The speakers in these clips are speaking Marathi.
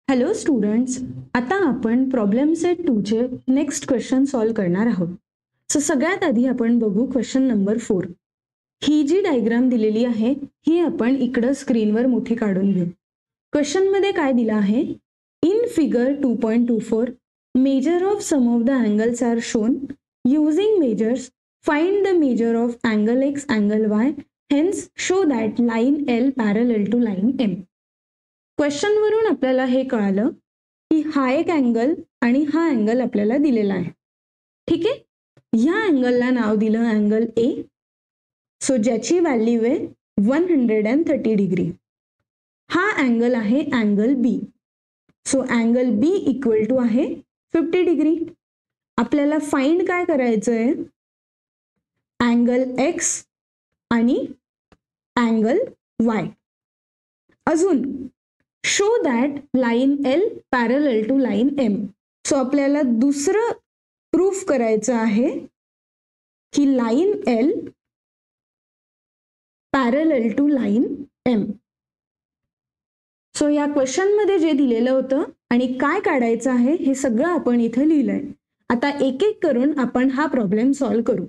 हॅलो स्टुडंट्स, आता आपण प्रॉब्लेम सेट 2 चे नेक्स्ट क्वेश्चन सॉल्व करणार आहोत. सो सगळ्यात आधी आपण बघू क्वेश्चन नंबर 4. ही जी डायग्राम दिलेली आहे ही आपण इकडं स्क्रीनवर मोठी काढून घेऊ. क्वेश्चन मध्ये काय दिलं आहे? In figure 2.24 measure of some of the angles are shown using measures. Find the measure of angle X angle Y, hence show that line L parallel to line M. Question वरून आपल्याला हे कळालं की हा एक अँगल आणि हा अँगल आपल्याला दिलेला आहे. ठीक आहे, ह्या अँगलला नाव दिलं अँगल ए. सो ज्याची व्हॅल्यू आहे 130 डिग्री. हा अँगल आहे angle B. So angle B equal to आहे 50 डिग्री. आपल्याला फाइंड काय करायचं आहे? अँगल एक्स आणि अँगल वाय. अजून show that line L parallel to line M. So आपल्याला दुसरं प्रूफ करायचं आहे की line L parallel to line M. So या क्वेश्चन मध्ये जे दिलेलं होतं आणि काय काढायचं आहे हे सगळं आपण इथे लिहिलंय. आता एक एक करून आपण हा प्रॉब्लेम सॉल्व करू.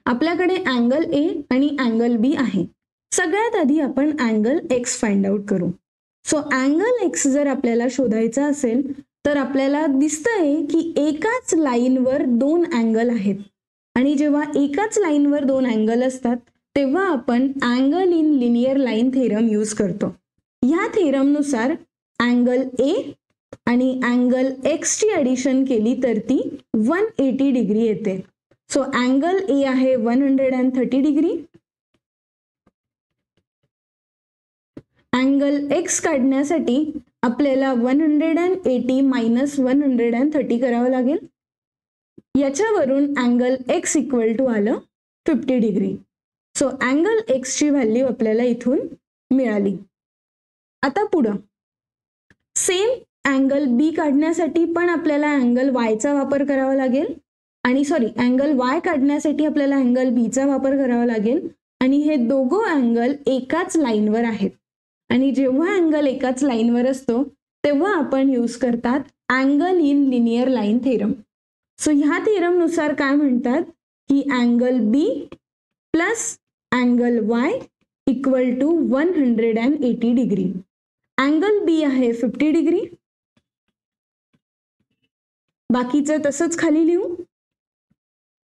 आपल्याकडे अँगल ए आणि अँगल बी आहे. सगळ्यात आधी आपण अँगल एक्स फाइंड आउट करू. सो अँगल एक्स जर आपल्याला शोधायचा असेल तर आपल्याला दिसतंय की एकाच लाईनवर दोन अँगल आहेत आणि जेव्हा एकाच लाईनवर दोन अँगल असतात तेव्हा आपण angle in linear line theorem use करतो. या थेरमनुसार अँगल ए आणि अँगल एक्स ची ॲडिशन केली तर ती 180 डिग्री येते. सो अँगल ए आहे 130 डिग्री. अँगल एक्स काढण्यासाठी आपल्याला 180 मायनस 130 करावं लागेल. याच्यावरून अँगल एक्स इक्वल टू आलं 50 डिग्री. सो अँगल एक्स ची व्हॅल्यू आपल्याला इथून मिळाली. आता पुढं सेम अँगल बी काढण्यासाठी पण आपल्याला अँगल वायचा वापर करावा लागेल आणि अँगल वाय काढण्यासाठी आपल्याला अँगल बीचा वापर करावा लागेल आणि हे दोघं अँगल एकाच लाईनवर आहेत आणि जेव्हा अँगल एकाच लाईनवर असतो तेव्हा आपण यूज करतात angle in linear line theorem. So ह्या थेरमनुसार काय म्हणतात की angle B plus angle Y equal to 180 degree. Angle B आहे 50 डिग्री. बाकीचं तसंच खाली लिहू.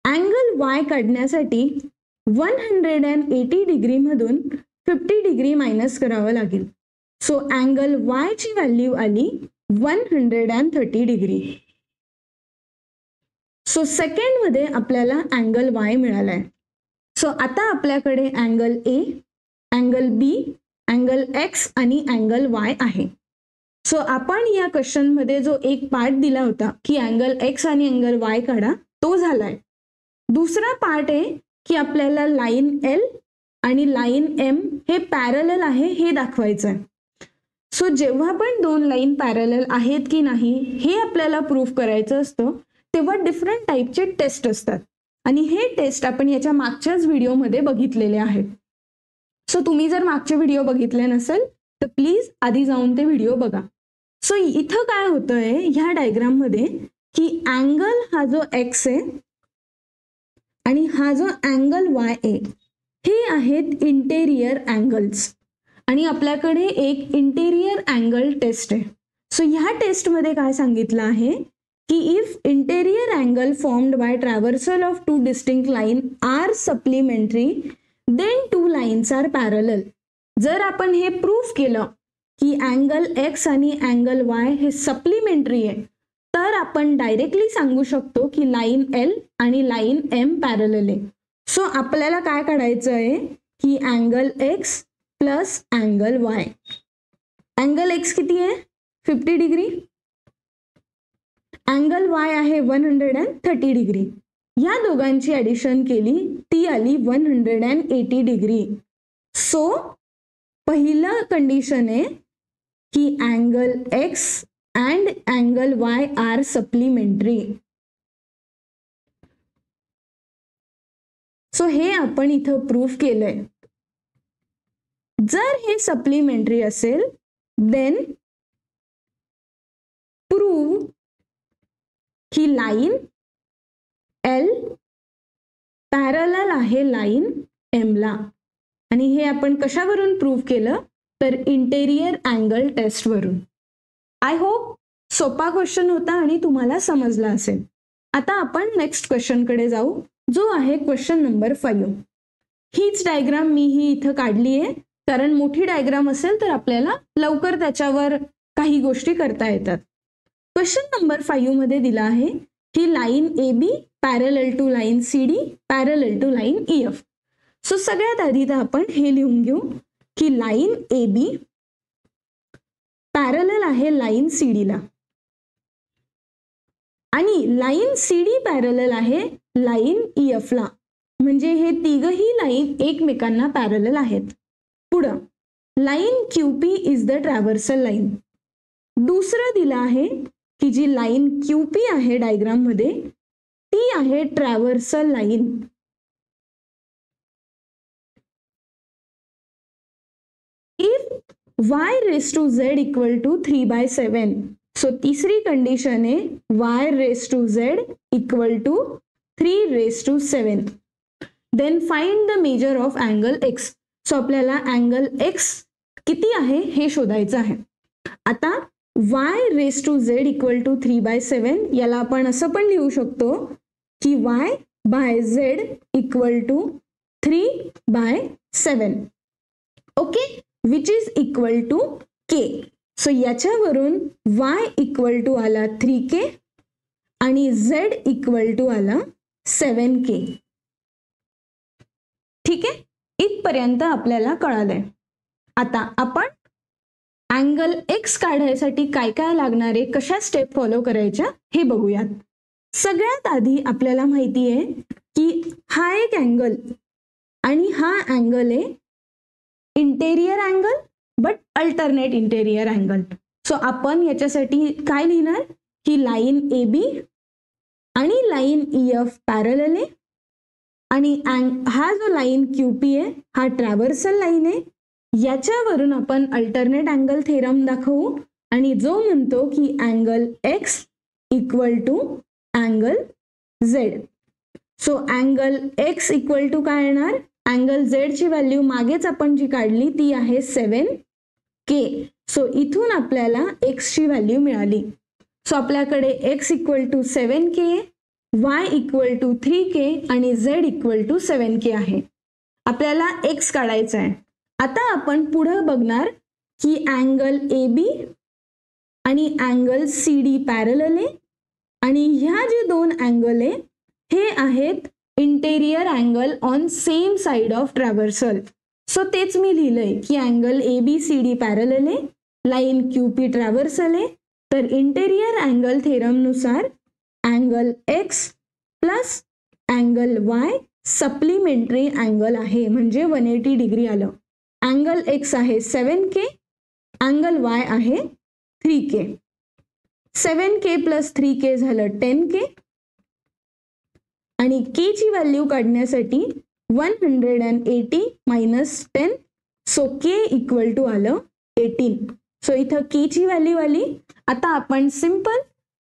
अँगल वाय काढण्यासाठी 180 डिग्री मधून 50 डिग्री मायनस करावं लागेल. सो अँगल वाय ची व्हॅल्यू आली 130 डिग्री. सो सेकंड मध्ये आपल्याला अँगल वाय मिळालाय. सो आता आपल्याकडे angle A, angle B, angle X आणि अँगल वाय आहे. सो आपण या क्वेश्चन मध्ये जो एक पार्ट दिला होता की अँगल एक्स आणि अँगल वाय काढा तो झालाय. दुसरा पार्ट आहे की आपल्याला लाईन एल आणि लाईन एम हे पॅरलल आहे हे दाखवायचं आहे. सो जेव्हा पण दोन लाईन पॅरलल आहेत की नाही हे आपल्याला प्रूफ करायचं असतं तेव्हा डिफरंट टाईपचे टेस्ट असतात आणि हे टेस्ट आपण याच्या मागच्याच व्हिडिओमध्ये बघितलेले आहेत. सो तुम्ही जर मागचे व्हिडिओ बघितले नसेल तर प्लीज आधी जाऊन ते व्हिडिओ बघा. सो इथं काय होतंय ह्या डायग्राम मध्ये की अँगल हा जो एक्स आहे आणि हा जो अँगल वाय आहे हे आहेत इंटेरियर अँगल्स आणि आपल्याकडे एक इंटेरियर अँगल टेस्ट आहे. सो ह्या टेस्टमध्ये काय सांगितलं आहे की if interior angle formed by transversal of two distinct line are supplementary then two lines are parallel. जर आपण हे प्रूफ केलं की अँगल एक्स आणि अँगल वाय हे सप्लिमेंटरी आहे तर आपण डायरेक्टली सांगू शकतो की लाईन एल आणि लाईन एम पॅरलल आहे. सो आपल्याला काय काढायचं आहे की angle X plus angle Y. Angle x किती आहे 50 डिग्री. अँगल वाय आहे 130 डिग्री. या दोघांची ॲडिशन केली ती आली 180 डिग्री. सो पहिलं कंडिशन आहे की angle x and angle y are supplementary. So हे आपण इथं प्रूफ केलंय. जर हे सप्लिमेंटरी असेल देन प्रूव्ह ही लाईन एल पॅरलल आहे लाईन एम ला. आणि हे आपण कशावरून प्रूव्ह केलं तर इंटेरियर अँगल टेस्ट वरून. आय होप सोपा क्वेश्चन होता आणि तुम्हाला समजला असेल. आता आपण नेक्स्ट क्वेश्चन कडे जाऊ, जो आहे क्वेश्चन नंबर 5. हीच डायग्राम मी ही इथं काढली आहे, कारण मोठी डायग्राम असेल तर आपल्याला लवकर त्याच्यावर काही गोष्टी करता येतात. क्वेश्चन नंबर 5 मध्ये दिला आहे ही line A B parallel to line C D parallel to line E F. So सगळ्यात आधी तर आपण हे लिहून घेऊ की लाईन ए बी पॅरलल आहे लाईन सी डी ला आणि लाईन सी डी पॅरलल आहे लाईन ई एफ ला. म्हणजे हे तिघही लाईन एकमेकांना पॅरलल आहेत. पुढं line Q P is the transversal line. दुसरं दिलं आहे की जी लाईन क्यू पी आहे डायग्राम मध्ये ती आहे traversal line. If y raised to z equal to 3/7. So तिसरी कंडिशन आहे y raised to z equal to 3 raised to 7. Then find the measure of angle x. So आपल्याला अँगल x किती आहे हे शोधायचं आहे. आता y raised to z equal to 3/7 याला आपण असं पण लिहू शकतो की y by z equal to 3/7. Okay, which is equal to k. So याच्यावरून y equal to आला 3k आणि z equal to आला 7k. ठीक आहे, इथपर्यंत आपल्याला कळालंय. आता आपण अँगल x काढायसाठी काय काय लागणार आहे, कशा स्टेप फॉलो करायच्या हे बघूयात. सगळ्यात आधी आपल्याला माहिती आहे की हा एक अँगल आणि हा अँगल आहे interior angle but alternate interior angle. So आपण याच्यासाठी काय लिहिणार की लाईन ए बी आणि लाईन ई एफ पॅरलल आहे आणि हा जो लाईन क्यू पी आहे हा ट्रॅव्हर्सल लाईन आहे. याच्यावरून आपण अल्टरनेट अँगल थेरम दाखवू आणि जो म्हणतो की angle x equal to angle z. So angle x equal to काय येणार, अँगल झेड ची व्हॅल्यू मागेच आपण जी काढली ती आहे 7k. सो इथून आपल्याला x ची व्हॅल्यू मिळाली. सो आपल्याकडे x equal to 7k, y equal to 3k आणि z इक्वल टू 7k आहे. आपल्याला x काढायचा आहे. आता आपण पुढे बघणार की अँगल ए बी आणि अँगल सी डी पॅरलल आहे आणि ह्या जे दोन अँगल आहे हे आहेत interior angle on same side of transversal. So तेच मी लिहिलंय की angle A B C D parallel आहे, लाईन क्यू पी ट्रॅव्हर्सल आहे. तर इंटेरियर अँगल थेरमनुसार angle X plus angle Y supplementary angle आहे, म्हणजे 180 डिग्री आलं. अँगल एक्स आहे 7k, अँगल वाय आहे 3k. 7k प्लस 3k झालं 10k आणि k ची व्हॅल्यू काढण्यासाठी 180 minus 10. So k equal to आलं 18. सो इथं k ची व्हॅल्यू आली. आता आपण सिंपल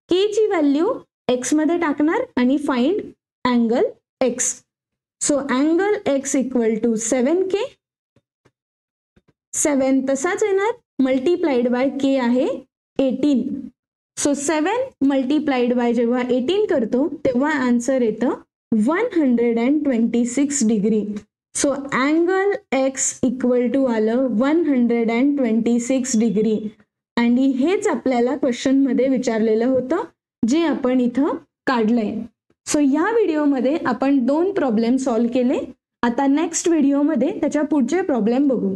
k ची व्हॅल्यू x मध्ये टाकणार आणि find angle x. So angle x equal to 7k. 7 तसाच येणार, मल्टीप्लाइड बाय k आहे 18. सो 7 मल्टीप्लाइड बाय जेव्हा 18 करतो तेव्हा आन्सर येतं 126 degree. So angle x equal to आलं 126 डिग्री. आणि हेच आपल्याला क्वेश्चन मध्ये विचारलेलं होतं जे आपण इथं काढलंय. सो या व्हिडिओमध्ये आपण 2 प्रॉब्लेम सॉल्व्ह केले. आता नेक्स्ट व्हिडिओमध्ये त्याच्या पुढचे प्रॉब्लेम बघू.